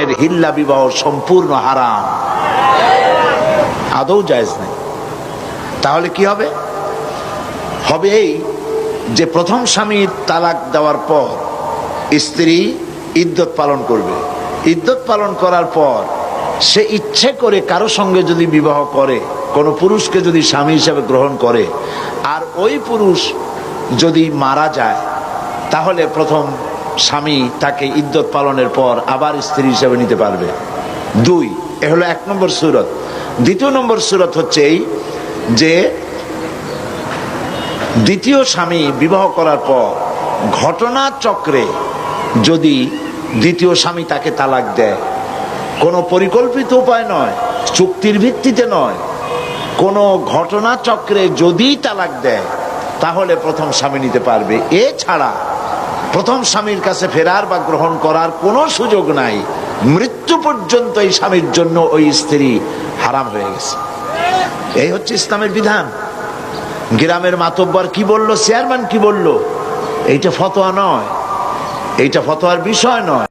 ধরনের হিল্লা বিবাহ সম্পূর্ণ হারাম, আদৌ জায়েজ নাই। তাহলে কি হবে? হবে এই যে প্রথম স্বামী তালাক দেওয়ার পর স্ত্রী ইদ্যত পালন করবে। ইদ্যত পালন করার পর সে ইচ্ছে করে কারো সঙ্গে যদি বিবাহ করে, কোনো পুরুষকে যদি স্বামী হিসেবে গ্রহণ করে, আর ওই পুরুষ যদি মারা যায়, তাহলে প্রথম স্বামী তাকে ইদ্যত পালনের পর আবার স্ত্রী হিসেবে নিতে পারবে। দুই, এ হলো 1 নম্বর সূরত। দ্বিতীয় নম্বর সূরত হচ্ছে এই যে দ্বিতীয় স্বামী বিবাহ করার পর ঘটনাচক্রে যদি দ্বিতীয় স্বামী তাকে তালাক দেয়, কোনো পরিকল্পিত উপায় নয়, চুক্তির ভিত্তিতে নয়, কোনো ঘটনাচক্রে যদি তালাক দেয়, তাহলে প্রথম স্বামী নিতে পারবে। এছাড়া প্রথম স্বামীর কাছে ফেরার বা গ্রহণ করার কোনো সুযোগ নাই। মৃত্যু পর্যন্ত এই স্বামীর জন্য ওই স্ত্রী হারাম হয়ে গেছে। এই হচ্ছে ইসলামের বিধান। গ্রামের মাতব্বর কি বলল, চেয়ারম্যান কি বলল, এইটা ফতোয়া নয়, এইটা ফতোয়ার বিষয় নয়।